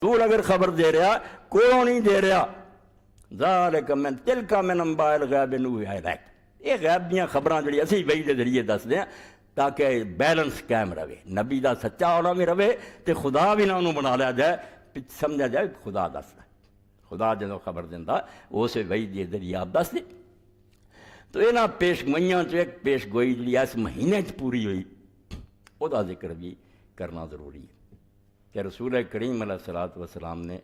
رسول اگر خبر دے رہا کوئی نہیں دے رہا، ذالک من تلک من انباء الغیب نوحی الیک، یہ غیب دیاں خبراں جڑی اسی وحی دے ذریعے دس دیں تاکہ بیلنس قائم رہے، نبی دا سچا ہونا بھی رہے تے خدا بھی نہ انہوں بنا لیا جائے، سمجھا جائے خدا دس رہا، خدا جدوں خبر دینا اسے وحی دے ذریعے آپ دس دیں۔ تو یہاں پیش گوئیاں ایک پیش گوئی جی اس مہینے پوری ہوئی، وہ دا ذکر بھی کرنا ضروری ہے کہ رسول کریم علیہ الصلوۃ والسلام نے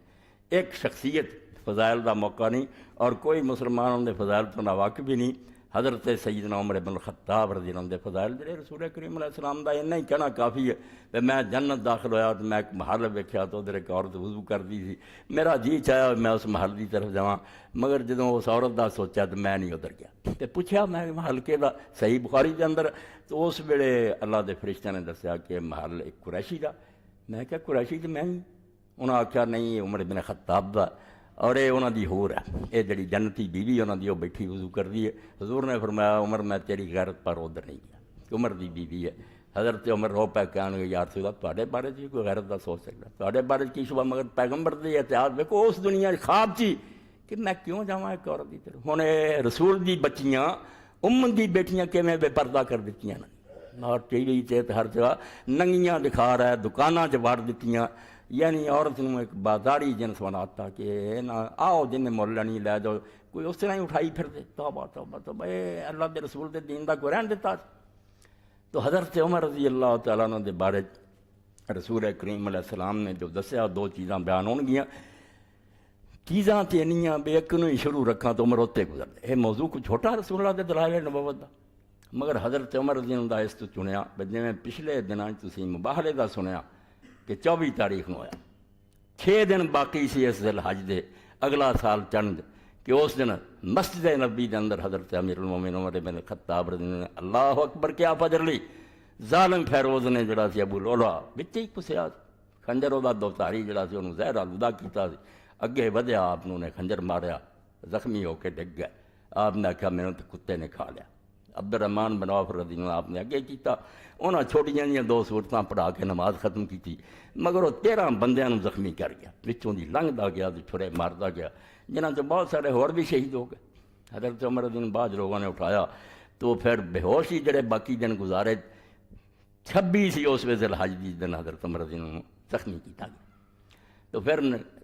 ایک شخصیت فضائل دا موقع نہیں، اور کوئی مسلمان دے فضائل تو ناواقف بھی نہیں، حضرت سیدنا عمر بن الخطاب رضی اللہ عنہ دے فضائل جڑے رسول کریم علیہ السلام دا اتنا ہی کہنا کافی ہے کہ میں جنت داخل ہویا تو میں ایک محل ویکھیا تو ادھر ایک عورت وضو کرਦੀ سی، میرا جی چاہیا میں اس محل دی طرف جاواں، مگر جدوں اس عورت دا سوچا تو میں نہیں ادھر گیا تے پوچھا میں محل کہدا، صحیح بخاری دے اندر، تو اس ویلے اللہ دے فرشتے نے دسیا کہ محل ایک قریشی دا، میں کہا قریشی تو میں ہی، انہاں آکھیا نہیں یہ عمر بن خطاب دا، اور یہ انہاں دی ہور ہے، یہ جڑی جنتی بیوی انہاں دی وہ بیٹھی وضو کر دی ہے۔ حضور نے فرمایا عمر میں تیری غیرت پر ادھر نہیں گیا، عمر دی بیوی ہے۔ حضرت عمر رو پہ کہنے یا رسول اللہ تواڈے بارے چ کوئی غیرت دا سوچ سکدا، تواڈے بارے کی شبہ، مگر پیغمبر دی احتیاط ویکھو اس دنیا خواب چی کہ میں کیوں جاواں ایک عورت دی طرف، ہن رسول دی بچیاں دی بیٹیاں کیویں بے پردہ کر دتیاں نا، اور ٹی وی تے ہر جگہ ننگیاں دکھا رہا ہے، دکاناں چ وڑ دتیاں، یعنی عورت نوں ایک بازاری جنس بناتا کہ نہ آؤ جن مول لینی لے جاؤ، کوئی اس طرح ہی اٹھائی پھر دے، توبہ توبہ توبہ، اے اللہ دے رسول دے دین دا کوئی رہن دیتا۔ تو حضرت عمر رضی اللہ تعالیٰ عنہ دے بارے رسول کریم علیہ السلام نے جو دسیا دو چیزاں بیان ہون گیاں، چیزاں تے انیاں بے ایک نوں ہی شروع رکھاں تو عمر ہوتے گزر دے، یہ موضوع کو چھوٹا رسول اللہ دے دلائل نبوت دا، مگر حضرت عمر رضی اللہ عنہ اس تو چنیا، جویں پچھلے دناں تسی مباہلے دا سنیا کہ 24 تاریخ نو ہویا، 6 دن باقی سی اس ذی الحج دے، اگلا سال چند کہ اس دن مسجد نبی دے اندر حضرت امیر المومنین عمر بن الخطاب رضی اللہ عنہ اللہ اکبر کیا فجر لی، ظالم فیروز نے جڑا سی ابو لولا وچ ہی پسیا، خنجر دا دوتاری جڑا سی انہوں زہر آلودہ کیتا سی، اگے ودیا آپ نے خنجر ماریا، زخمی ہو کے ڈگ گئے، آپ نے آکھا میں تو کتے نے کھا لیا۔ عبد الرحمن بن عوف رضی اللہ آپ نے اگے کیتا، انہاں چھوٹیاں جیاں 2 سورتاں پڑھا کے نماز ختم کی، مگر وہ 13 بندیاں نوں زخمی کر گیا، وچوں دی لنگدا گیا تے چھرے ماردا گیا، جنہاں چ بہت سارے ہور بھی شہید ہو گئے۔ حضرت عمر رضی اللہ بعد لوگوں نے اٹھایا تو پھر بے ہوش ہی جڑے باقی دن گزارے، 26 سی اس ذی الحج دی دن حضرت عمر رضی اللہ زخمی کیتا گیا۔ تو پھر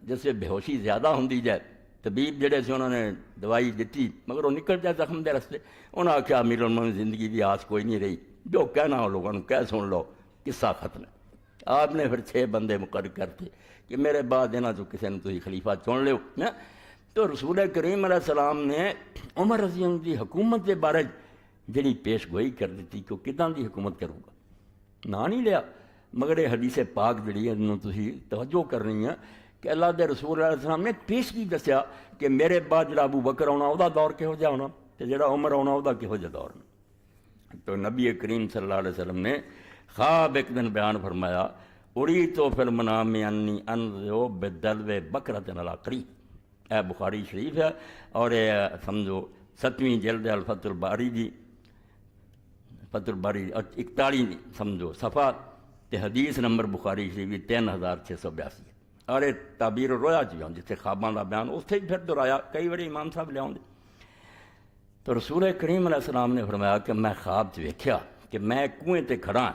جیسے بے ہوشی زیادہ ہوندی جائے، طبیب جڑے سے انہوں نے دوائی دیتی مگر وہ نکل جائے زخم دے رستے، انہوں نے آکھیا امیر المومنین زندگی دی آس کوئی نہیں رہی، جو کہنا ہو لوگوں نے کہہ سن لو، قصہ ختم ہے۔ آپ نے پھر 6 بندے مقرر کرتے کہ میرے بعد انہاں چوں کسی نے تسی خلیفہ چن لیو۔ تو رسول کریم علیہ السلام نے عمر رضی اللہ دی حکومت کے بارے جڑی پیش گوئی کر دیتی کہ وہ کداں دی حکومت کروں گا، نا نہیں لیا، مگر یہ حدیث پاک جڑی ہے انہوں تسی توجہ کرنی ہے کہ اللہ دے رسول علیہ السلام نے پیش کی دسیا کہ میرے بعد جڑا ابو بکر آنا وہ دور کہو جا ہونا تے جڑا عمر آنا وہ کہو جا دور۔ تو نبی کریم صلی اللہ علیہ وسلم نے خواب ایک دن بیان فرمایا، اڑی تو فی المنام انی انظر بدلو بکرۃ علی قریب، اے بخاری شریف ہے، اور یہ سمجھو 7ویں جلد الفتح الباری دی، فتح الباری 41 سمجھو صفحہ تے حدیث نمبر بخاری شریف 3682، اور یہ تعبیر رویا چ بھی جتنے خواباں کا بیان اتنے ہی پھر دہرایا، کئی بڑے امام صاحب لیا۔ تو رسول کریم علیہ السلام نے فرمایا کہ میں خواب چ ویکھیا کہ میں کنویں تے کھڑا ہاں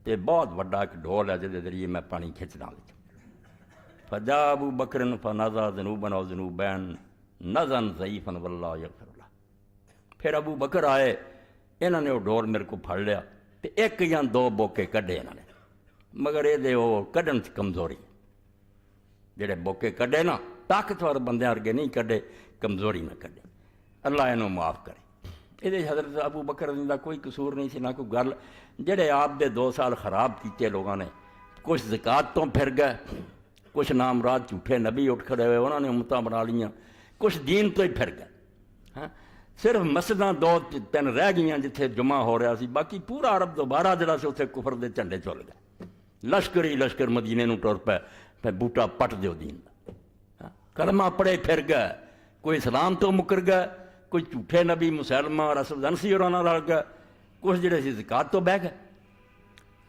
تے بہت وڈا ایک ڈھول ہے جہدے ذریعے میں پانی کھچنا، فجا ابو بکر فنزع ذنوبا وذنوبین نزعا ضعیفا واللہ یغفر لہ، پھر ابو بکر آئے، انہوں نے وہ ڈھول میرے کو پھڑ لیا تے 1 یا 2 بوکے کڈے انہوں نے، مگر یہ وہ کڈن چ کمزوری، جڑے بوکے کڈے نا طاقتور بندے ورگے نہیں کڈے، کمزوری نہ کڈے، اللہ انہوں معاف کرے۔ یہ حضرت ابو بکر دا کوئی قصور نہیں سی، نہ کوئی گل، جڑے آپ دے 2 سال خراب کیتے لوگوں نے، کچھ زکوٰۃ تو پھر گئے، کچھ نام رات جھوٹے نبی اٹھ کھڑے ہوئے انہوں نے امتاں بنا لیاں، کچھ دین تو ہی پھر گئے، ہاں صرف مسجداں 2-3 رہ گئیاں جتھے جمعہ ہو رہا سی، باقی پورا عرب دوبارہ جڑا سی اتنے کفر دے جھنڈے چل گئے، لشکر ہی لشکر مدینے نوں ٹر پے، پھر بوٹا پٹ دیو دین دا، کلمہ پڑھے پھر گئے، کوئی اسلام تو مکر گئے، کوئی جھوٹے نبی مسلمہ اور اسد انسی اور رل گئے، کچھ جڑے سی زکوٰۃ تو بہ گئے۔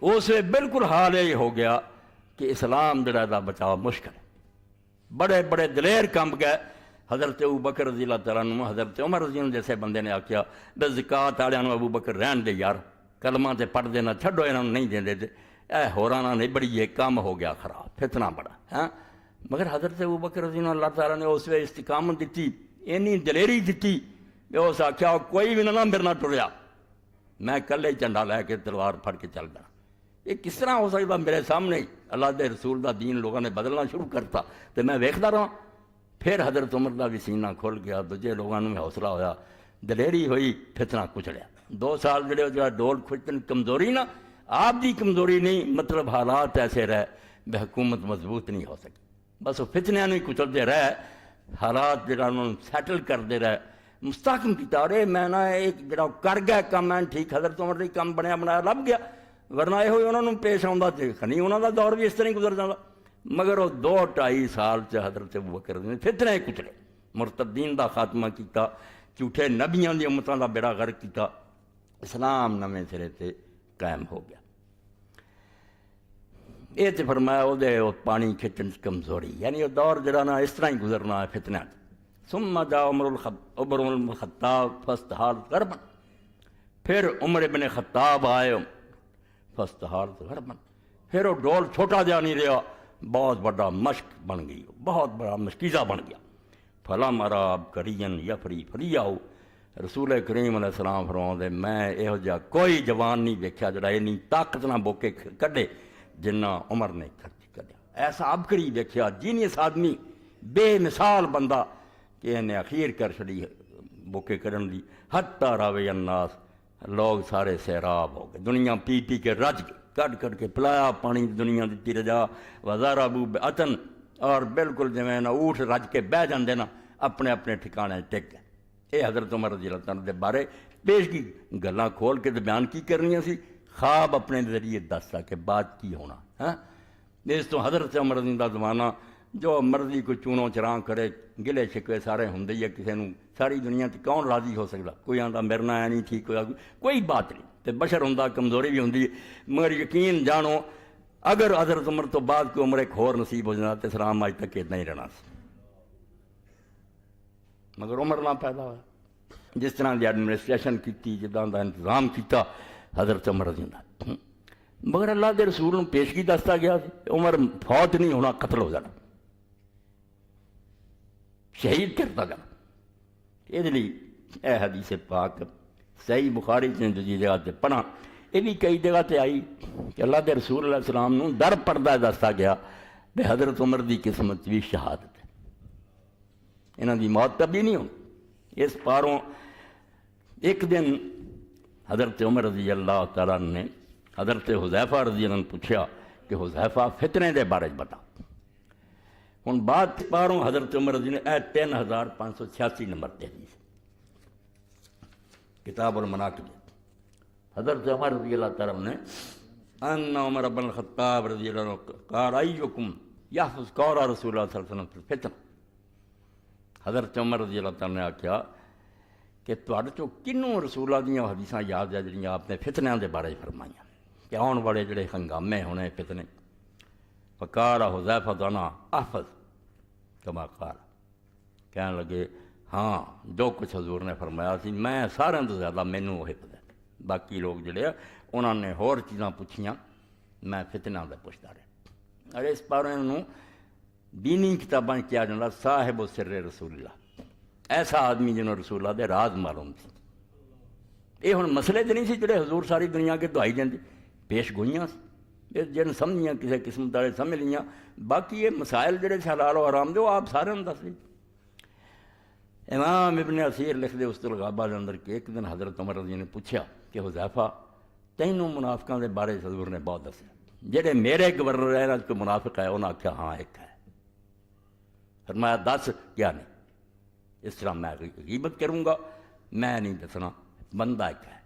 اس بالکل حال یہ ہو گیا کہ اسلام جڑا دا بچاؤ مشکل ہے. بڑے بڑے دلیر کم گئے. حضرت ابو بکر رضی اللہ تعالیٰ عنہ، حضرت عمر رضی اللہ جیسے بندے نے آکھیا بے زکات والوں ابو بکر رہن دے یار، کلمہ تے پڑھ دینا چھڈو، انہوں نہیں دیندے تے اے ہورانا نہیں بڑی یہ کام ہو گیا خراب، فتنہ بڑا. ہاں مگر حضرت ابو بکر رضی اللہ تعالیٰ نے اس وقت استقامت دیتی، اینی دلیری دیتی کہ اس آکھیا کوئی بھی نہ میرے نہ ٹریا، میں کلے جھنڈا لے کے تلوار پھڑ کے چل گیا. یہ کس طرح ہو سکتا میرے سامنے اللہ دے رسول دا دین لوگوں نے بدلنا شروع کرتا تو میں ویکھدا رہا. پھر حضرت عمر دا بھی سینہ کھل گیا، دوجے لوگوں نے حوصلہ ہویا، دلیری ہوئی، فتنہ کچلیا. 2 سال جڑے ڈول کھچن کمزوری نا، آپ دی کمزوری نہیں، مطلب حالات ایسے رہے بے حکومت مضبوط نہیں ہو سکی. بس وہ فتنیاں نہیں کچلتے رہے، حالات جڑا انہوں نے سیٹل کرتے رہے، مستحکم کیتا. رہے میں نہ ایک جڑا کر گیا کام میں ٹھیک، حضرت عمر نے کام بنیا بنایا لب گیا، ورنہ یہ ہوئی انہوں نے پیش آؤں تے خنی انہوں دا دور بھی اس طرح ہی گزر جاتا. مگر وہ 2-2.5 سال حضرت ابوبکر نے فتنے کچلے، مرتدین دا خاتمہ کیتا، جھوٹے نبیاں دی امتاں دا بیڑا غرق کیتا، اسلام نویں سرے تے قائم ہو گیا. یہ تے فرمایا وہ دے پانی کھچن کمزوری، یعنی وہ دور جڑا نا اس طرح ہی گزرنا ہے فتنہ. ثم جاء عمر الخطاب فاستحال غربا، پھر عمر بن خطاب آئے فاستحال غربا، پھر وہ ڈول چھوٹا جا نہیں رہا، بہت بڑا مشق بن گئی، بہت بڑا مشکیزہ بن گیا. فلم اراب کرین یفری فریاؤ، رسول کریم علیہ السلام فرماؤں میں یہو جہا کوئی جوان نہیں دیکھا جڑا اینی طاقت نہ بوکے کڈے جنہ عمر نے کڈیا. ایسا عبقری دیکھا، جینیس آدمی، بے مثال بندہ کہ انہیں اخیر کر چھڑی بوکے کرن دی. حتی راوی الناس، لوگ سارے سیراب ہو گئے، دنیا پی پی کے رج گئے، کٹ کے پلایا پانی دنیا دیتی رجا. وزاربو بعتن، اور بالکل جویں نا اونٹ رج کے بہ جاندے نا اپنے اپنے ٹھکانے ٹک گئے. یہ حضرت عمر رضی اللہ تعالیٰ دے بارے پیش کی گلاں کھول کے بیان کی کرنیاں سی، خواب اپنے ذریعے دستا کہ بات کی ہونا. ہاں اس تو حضرت عمر رضی اللہ زمانہ جو مرضی کو چونوں چراں کرے، گلے شکوے سارے ہوں ہی ہے، کسی نو ساری دنیا تے کون راضی ہو سکتا؟ کوئی آندا مرنا ہے نہیں ٹھیک ہوا، کوئی بات نہیں. تے بشر ہوں، کمزوری بھی ہوں، مگر یقین جانو اگر حضرت عمر تو بعد کوئی عمر ایک ہور نصیب ہو جانا تو اسلام آج تک اتنا ہی رہنا سی. مگر عمر نہ پیدا ہوا. جس طرح دی ایڈمنسٹریشن کی، جداں دا انتظام کیتا حضرت عمر رضی اللہ، مگر اللہ دے رسول نے پیشگی دستا گیا عمر فوت نہیں ہونا، قتل ہو جانا، شہید کرتا جانا. یہ لیے اے حدیث پاک صحیح بخاری جی جگہ تے پڑھا، یہ بھی کئی جگہ تے آئی کہ اللہ دے رسول علیہ السلام نو در پردہ دستا گیا کہ حضرت عمر دی قسمت بھی شہادت ہے، انہاں دی موت تبھی نہیں ہونی. اس پاروں ایک دن حضرت عمر رضی اللہ تعالیٰ نے حضرت حذیفہ رضی اللہ نے پوچھا کہ حذیفہ فتنے دے بارے بتا. ہن بات پاروں حضرت عمر رضی نے 3586 نمبر تے حدیث کتاب المناقب. حضرت عمر رضی اللہ تعالیٰ نے ان عمر بن الخطاب رضی اللہ عنہ قال ایکم یحفظ قول رسول اللہ صلی اللہ علیہ وسلم فی الفتن. حضرت عمر رضی اللہ تعالیٰ نے آکھیا کہ تواڈے چوں کنوں رسول اللہ دیاں حدیثاں یاد ہے جڑیاں آپ نے فتنیاں دے بارے فرمائیاں کہ آن والے جڑے ہنگامے ہونے فتنے. فقال حذیفہ انا احفظ کما قال، کہنے لگے ہاں جو کچھ حضور نے فرمایا سی میں سارے تو زیادہ مینوں وہ حفظ ہے، باقی لوگ جڑے انہوں نے ہور چیزاں پوچھیاں، میں فتنہ دے پوچھتا رہا. اور اس پارے انہوں دینی کتاباں کیا جاتا صاحب و سر رسول اللہ، ایسا آدمی جنہوں رسول اللہ دے راز معلوم سی. یہ ہن مسئلے تو نہیں سی جڑے حضور ساری دنیا کے دعائی دیں پیش گوئیاں سی، جن سمجھیاں کسی قسم دارے سمجھ لیاں. باقی یہ مسائل جڑے حلال و حرام دے وہ آپ سارے دس دی. امام ابن اثیر لکھ دے وسط الغابہ دے اندر کہ ایک دن حضرت عمر رضی نے پوچھا کہ حذیفہ تینوں منافقاں دے بارے حضور نے بہت دسیا، جڑے میرے گورنر ہیں کوئی منافق ہے؟ انہوں نے آکھیا ہاں ایک ہے. فرمایا دس کیا نہیں؟ اس طرح میں غیبت کروں گا؟ میں نہیں دسنا، بندہ ایک ہے،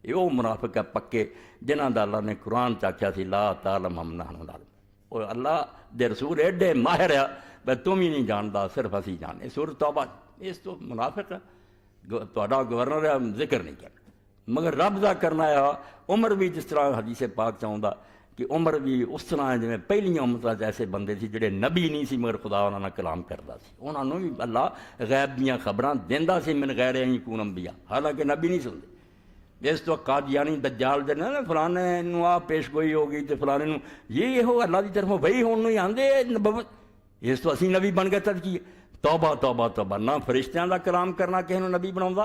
یہ وہ منافق ہے پکے جنہاں دا اللہ نے قرآن چاکھیا سی لا تعلم ہم نحن نعلم. اور اللہ دے رسول ایڈے ماہر ہے بھائی تم ہی نہیں جاندا صرف اسی جانے. سورۃ توبہ اس تو منافق ہے، تہاڈا گورنر ہے ذکر نہیں کرنا، مگر رب دا کرنا ہے. عمر بھی جس طرح حدیث پاک چاہوندا کہ عمر بھی اس طرح ہے جویں پہلیاں امتاں ایسے بندے سی جڑے نبی نہیں سی مگر خدا انہاں نال کلام کردا سی، انہاں نوں بھی اللہ غیب دیاں خبراں دیندا سی من غیر ان یکون انبیاء، حالانکہ نبی نہیں سنتے۔ اس تو قادیانی دجال دے نا فلانے نوں آ پیش گوئی ہو گئی تے فلانے نوں یہ ہو اللہ دی طرفوں وہی ہون نوں ہی آندے نبوت، اس تو اسی نبی بن گئے تدکی۔ توبہ توبہ توبہ، نہ فرشتیاں دا کلام کرنا کسی نوں نبی بناوندا۔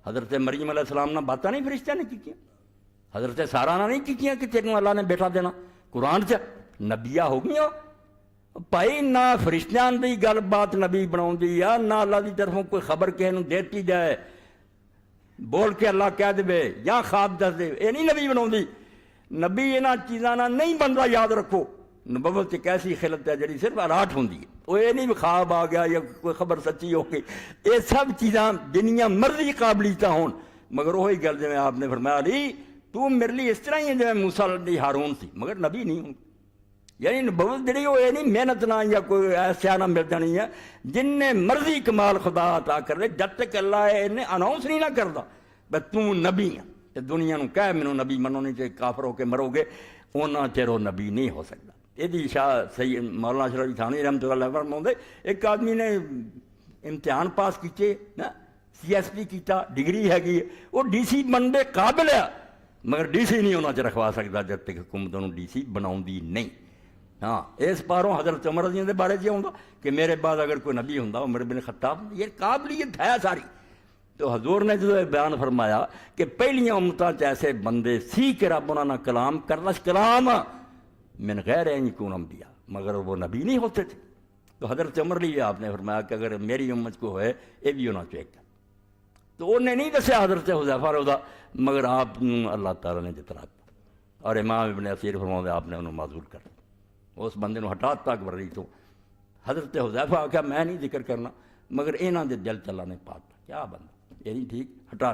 حضرت مریم علیہ السلام نہ باتاں نہیں فرشتیاں نے کیتیاں، حضرت سارہ نہ نہیں کیتیاں کہ تینوں اللہ نے بیٹا دینا، قرآن چ نبیہ ہو گیا بھائی۔ نہ فرشتیاں دی گل بات نبی بناوندی یا نہ اللہ دی طرفوں کوئی خبر کسی نوں دیتی جائے بول کے اللہ کہہ دے یا خواب دس دے، یہ نہیں نبی بناوندی۔ نبی انہاں چیزاں نہ نہیں بنتا، یاد رکھو۔ نبوت ایک ایسی خلت ہے جڑی صرف اراٹ ہوندی ہے، وہ یہ نہیں خواب آ گیا یا کوئی خبر سچی ہو گئی، یہ سب چیزاں جنیاں مرضی قابلیتاں ہون، مگر وہی گل جویں آپ نے فرمایا علی تو میرے لیے اس طرح ہی ہے جویں موسیٰ علیہ ہارون سی، مگر نبی نہیں ہوں۔ یعنی نبوت جڑی وہ یہ نہیں محنت نہ یا کوئی ایسا نہ مل جانی ہے، جن نے مرضی کمال خدا عطا کر دے، جب تک اللہ انہیں اناؤنس نہیں نہ کردا بس تو نبی ہے تے دنیا نوں کہہ مینوں نبی منو نہیں تے کافر ہو کے مرو گے، اونا چیر وہ نبی نہیں ہو سکتا۔ یہ شاہ سید مولانا اشرف علی تھانوی رحمۃ اللہ علیہ فرماؤندے ایک آدمی نے امتحان پاس کیتے نا سی ایس پی کیتا، ڈگری ہے وہ ڈی سی بننے قابل ہے، مگر ڈی سی نہیں ہونا چ رکھوا سکتا جب تک حکومت انہوں ڈی سی بناؤندی نہیں۔ ہاں اس پاروں حضرت عمر رضی اللہ عنہ دے بارے آؤں کہ میرے بعد اگر کوئی نبی ہوں عمر بن خطاب، یہ قابلیت ہے ساری۔ تو حضور نے جو بیان فرمایا کہ پہلیاں امتاں ایسے بندے سی کہ رب انہاں نال کلام کرنا، کلام من غیر ان یکون انبیاء، مگر وہ نبی نہیں ہوتے تھے۔ تو حضرت عمر لیے آپ نے فرمایا کہ اگر میری امت کو ہوئے یہ بھی ہونا چاہیے۔ تو انہوں نے نہیں دسیا حضرت حذیفہ رضا، مگر آپ اللہ تعالیٰ نے جتنا، اور امام ابن اسیر فرماؤں آپ نے انہوں معذور کر اس بندے نو ہٹا تک ورری تو حضرت حذیفہ آخیا میں نہیں ذکر کرنا، مگر انہاں دے دل اللہ نے پاتا کیا بندہ یہ نہیں ٹھیک ہٹا۔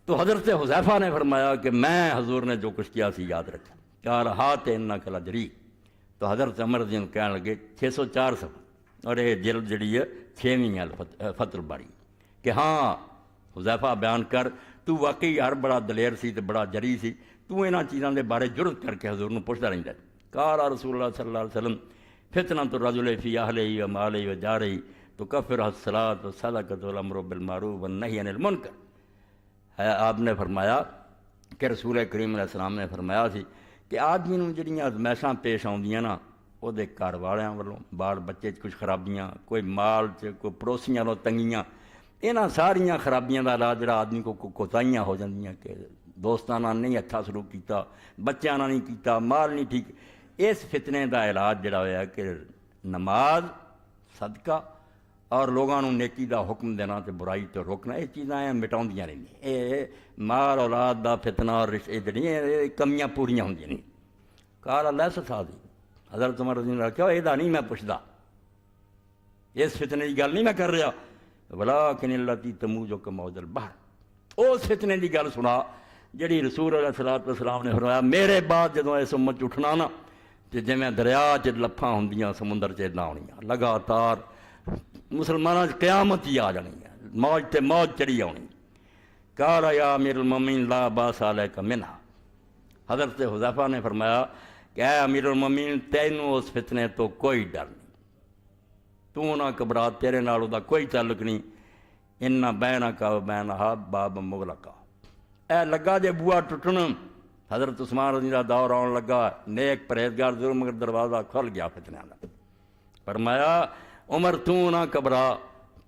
تو حضرت حذیفہ نے فرمایا کہ میں حضور نے جو کچھ کیا سی یاد رکھا، کہا رہا تے انک لجری۔ تو حضرت عمر رضی اللہ عنہ کہنے لگے 604 صفحہ، اور یہ جلد جڑی ہے 6ویں فتح الباری، کہ ہاں حذیفہ بیان کر تو واقعی ہر بڑا دلیر سی تے بڑا جری سی، تو انہاں چیزاں دے بارے جرت کر کے حضور نو پوچھدا رہندا ہے۔ قال رسول اللہ صلی اللہ علیہ وسلم فتنۃ الرجل فی اہلہ و مالہ و جارہ تکفرہ الصلاۃ والصدقۃ والامر بالمعروف والنہی عن المنکر۔ ہے آپ نے فرمایا کہ رسول کریم علیہ السلام نے فرمایا سی کہ آدمی نوں جڑیاں ازمائشاں پیش آؤندیاں نا، وہ دے گھر والیاں والوں، بال بچے کچھ خرابیاں، کوئی مال کوئی پڑوسیاں نوں تنگیاں، انہاں ساریاں خرابیاں دا علاج جڑا آدمی کو کوتاہیاں ہو جاندیاں کہ دوستاں نال نہیں اچھا سلوک کیتا، بچیاں نال نہیں کیتا، مال نہیں ٹھیک، اس فتنے دا علاج جڑا ہویا کہ نماز، صدقہ اور لوگاں نوں نیکی دا حکم دینا تے برائی تو روکنا، یہ چیزاں مٹاؤندیاں رہندیاں۔ یہ مال اولاد دا فتنہ اور رشتے جڑیاں کمیاں پوریاں ہوندیاں نہیں۔ قال اللہ سسادی، حضرت عمر رضی اللہ عنہ کہا یہ نہیں میں پوچھدا، اس فتنے کی گل نہیں میں کر رہا، ولیکن اللاتی تموج کموج البحر، اس فتنے کی گل سنا جڑی رسول علیہ السلام نے فرمایا میرے بعد جدوں اس امت اٹھنا نا تے جویں دریا چ لپھاں ہوندیاں سمندر چ نہ ہونیاں، لگاتار مسلماناں قیامت ہی آ جانی ہے، موج تے موج چڑھی آنی۔ قال یا امیر المومنین لا باس علیک منہا، حضرت حذیفہ نے فرمایا کہ اے امیر المومنین تینوں اس فتنے تو کوئی ڈر نہیں، تو نہ گھبرا، تیرے نال دا کوئی تعلق نہیں۔ ان بینک و بینہا باب مغلقہ، اے لگا جے بوا ٹوٹن، حضرت عثمان رضی اللہ دور آن لگا، نیک پرہیزگار ضرور مگر دروازہ کھل گیا فتنیاں دا۔ فرمایا عمر تو نہ گھبرا،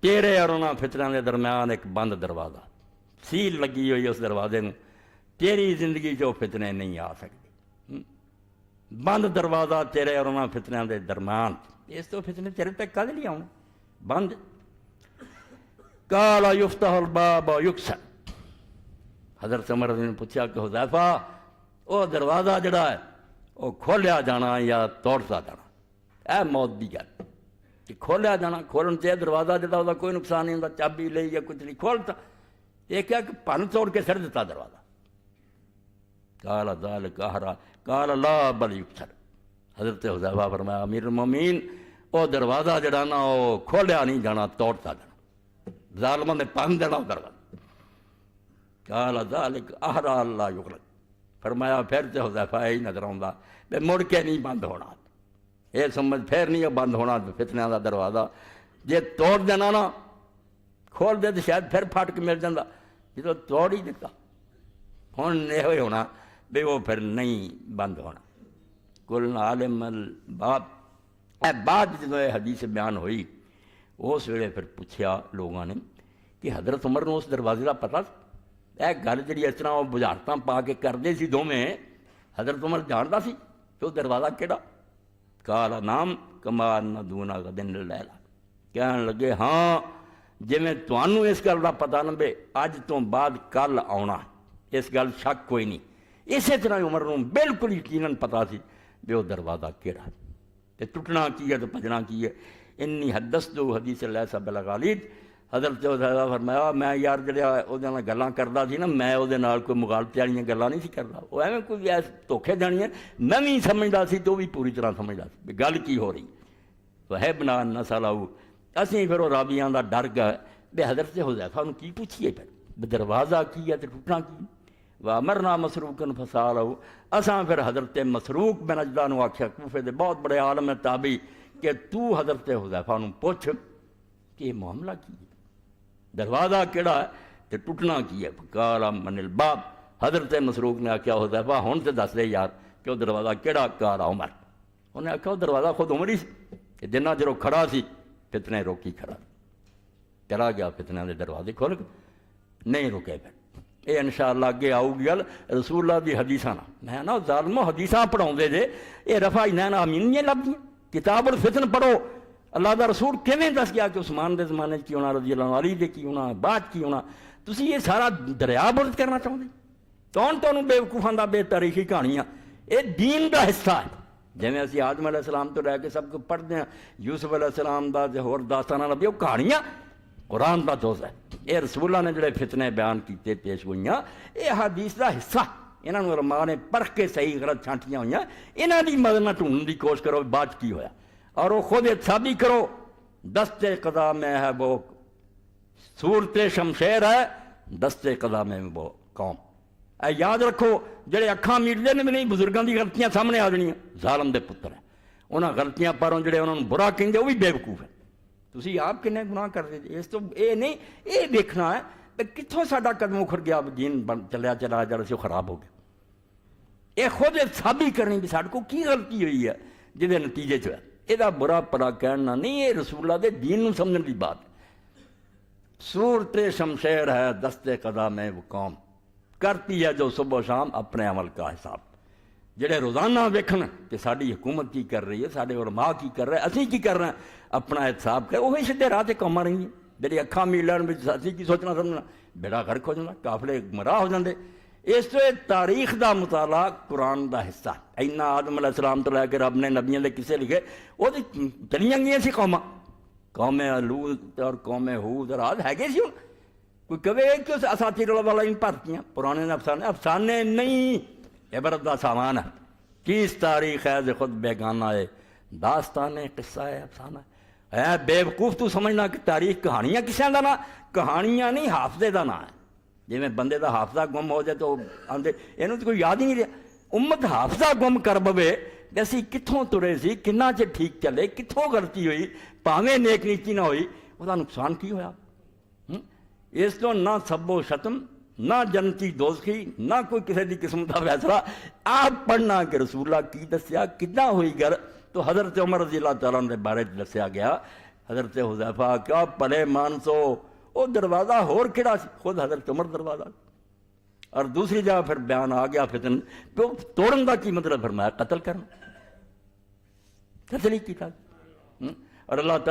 تیرے اور انہاں فتنیاں دے درمیان ایک بند دروازہ، سیل لگی ہوئی اس دروازے نوں، تیری زندگی جو فتنے نہیں آ سکتے، بند دروازہ تیرے اور انہاں فتنیاں دے درمیان، اس تو فتنے تیرے تک کدے نہیں آؤں بند۔ قال یفتح الباب و یکسر، حضرت عمر نے پوچھا کہ حذیفہ وہ دروازہ جڑا ہے وہ کھولیا جانا یا توڑتا جانا؟ اے موت دی گل کہ کھولیا جانا، کھولن سے دروازہ جڑا وہ کوئی نقصان نہیں ہوتا، چابی لئی یا کچھ نہیں کھولتا، یہ کیا کہ پن توڑ کے سر دیتا دروازہ۔ قال ذلک احرا، قال لا بل یکسر، حضرت حذیفہ فرمایا امیر المومنین وہ دروازہ جڑا نا وہ کھولیا نہیں جانا، توڑتا جانا، ظالموں نے پن دینا دروازہ۔ قال ذلک احرا اللہ یغلق، فرمایا پھر تو حذیفہ ہی نظر آتا بھی مڑ کے نہیں بند ہونا، یہ سمجھ پھر نہیں بند ہونا فتنہ دا دروازہ، جے توڑ دینا نا کھول دے تو شاید پھر پھٹ کے مل جاتا، جدو توڑ ہی دیتا ہوں یہ ہونا بھی وہ پھر نہیں بند ہونا۔ کل عالم الباب اے بعد جدو یہ حدیث بیان ہوئی اس ویلے پھر پوچھا لوگوں نے کہ حضرت عمر نے اس دروازے کا پتہ اے گل جی اس طرح وہ بجارتاں پا کے کرتے سی دونوں حضرت عمر جانتا سی کہ وہ دروازہ کہڑا؟ کالا نام کمال نہ دونا غدن لیلا، کہنے لگے ہاں جی میں تمہوں اس گل کا پتا نہ بے اج تو بعد کل آنا، اس گل شک کوئی نہیں۔ اسی طرح عمر نوں بالکل یقیناً پتا سی بھی وہ دروازہ کہڑا تے ٹوٹنا کی ہے تو بجنا کی ہے۔ انی حدثتو حدیث لیس بالغالید، حضرت فرمایا میں یار جڑا وہ گلاں کردا سی نا میں وہ کوئی مغالطے والی گلاں نہیں سی کردا، وہ ایویں کوئی دھوکھے دینی ہے میں بھی سمجھدا سی تو بھی پوری طرح سمجھدا سی بھی گل کی ہو رہی وہبنا نسلہ۔ اسی پھر وہ راویاں دا ڈر گئے بھی حضرت حذیفہ نوں کی پوچھیے پھر دروازہ کی ہے تو ٹوٹنا کی وامرنا مسروقن فسالہ، اساں پھر حضرت مسروق بن اجدہ نوں آکھیا کوفے دے بہت بڑے عالم تابعی کہ تو حضرت حذیفہ نوں پوچھ کہ یہ معاملہ کی ہے، دروازہ کیڑا ہے تو ٹوٹنا کی ہے؟ قال من الباب، حضرت مسروق نے آکھیا حذیفہ ہن تے دس دے یار کہ وہ دروازہ کیڑا؟ قال عمر، انہیں آکھیا وہ دروازہ خود عمر ہی سی کہ جنہ چر وہ کھڑا سی فتنے روکی کھڑا، چلا گیا فتنہ دے دروازے کھول کے نہیں رکے پھر۔ یہ انشاءاللہ اگے آؤ گی گل رسول اللہ دی حدیثاں نا، میں نا ظالمو حدیثاں پڑھاؤندے جے یہ رفع عینین آمین نہیں لبدیاں، کتاب الفتن پڑھو، اللہ دا رسول کیویں دس گیا کہ عثمان دے زمانے کی ہونا، رضی اللہ عنہ، علی دے کی ہونا، بعد کی ہونا، تسی یہ سارا دریا برد کرنا چاہتے کون تمہیں بے وقوفاں دا بے تاریخی کہانیاں، یہ دین دا حصہ ہے۔ جویں اسی آدم علیہ السلام تو لے کے سب کو پڑھتے ہیں، یوسف علیہ السلام دا تے ہور داستاناں لبھی، وہ کہانیاں قرآن دا جز ہے۔ یہ رسول اللہ نے جڑے فتنے بیان کیتے پیش گوئیاں یہ حدیث دا حصہ، انہاں نوں علماء نے پرکھ کے صحیح غلط چھانٹیاں ہوئیاں، انہاں دی مدد نہ ڈھونڈن دی کوشش کرو بعد کی ہویا، اور وہ خود احتسابی کرو۔ دست قضا میں ہے وہ صورت شمشیر ہے، دست قضا میں وہ قوم۔ اے یاد رکھو جڑے اکھاں میٹدے نے بھی نہیں بزرگاں دی غلطیاں سامنے آ جانیاں، ظالم دے پتر ہیں، انہاں غلطیاں پروں جڑے انہوں نے برا کہندے وہ بھی بے وقوف ہیں۔ تسی آپ کنے گناہ کرتے جی، اس تو اے نہیں اے دیکھنا ہے کہ کتھوں ساڈا قدم اکھڑ گیا، دین چلیا چلا جڑا سے خراب ہو گیا۔ اے خود احتسابی کرنی بھی ساڈے کو کی غلطی ہوئی ہے جہد نتیجے چ یہ برا پڑا کہنا نہیں، یہ رسول اللہ دے دین نوں سمجھن دی بات۔ صورت شمشیر ہے دست قضا میں وہ قوم، کرتی ہے جو صبح و شام اپنے عمل کا حساب۔ جڑے روزانہ ویکھن کہ ساری حکومت کی کر رہی ہے، سارے علماء کی کر رہے ہیں، اسی کی کر رہے ہیں، اپنا احتساب کرے، وہی سیدھے راہ تے قوماں رہی ہیں۔ جڑی اکھاں میلن وچ اسی کی سوچنا سمجھنا، بیڑا غرق ہو جانا، قافلے گمراہ ہو جاندے۔ اس تو تاریخ دا مطالعہ قرآن دا حصہ، اینا آدم علیہ السلام تو لے کے رب نے نبیوں دے قصے لکھے، وہ چلیاں گئیاں سی قوماں، قوم لوط اور قوم ہود اور عاد ہے گئے سی۔ کوئی کہے کہ اس اساطیر الاولین پڑھتیاں پرانے افسانے، افسانے نہیں، عبرت دا سامان ہے۔ کس تاریخ ہے جو خود بیگانہ ہے، داستان قصہ ہے، افسانہ ہے۔ بے وقوف تو سمجھنا کہ تاریخ کہانیاں کسے دا نا، کہانیاں نہیں حافظے دا نا ہے۔ جی میں بندے دا حافظہ گم ہو جائے تو آندے انہوں تو کوئی یاد ہی نہیں رہا۔ امت حافظہ گم کر بوے کہ اسی کتھوں ترے سی، کنا چ ٹھیک چلے، کتھوں غلطی ہوئی، پاویں نیک نیتی نہ ہوئی، وہ دا نقصان کی ہویا؟ اس تو نہ سب و شتم، نہ جنتی دوزخی، نہ کوئی کسی دی قسم دا فیصلہ۔ آپ پڑھنا کہ رسول اللہ کی دسیا کداں ہوئی گل، تو حضرت عمر رضی اللہ تعالیٰ عنہ دے بارے دسیا گیا، حضرت حذیفہ کیا پڑھے مانسو وہ دروازہ ہور کھڑا سی، خود حضرت عمر دروازہ۔ اور دوسری جگہ پھر بیان آ گیا فتن، تو توڑن دا کی مطلب فرمایا قتل کرنا، قتل ہی کیتا۔ اور اللہ تعالیٰ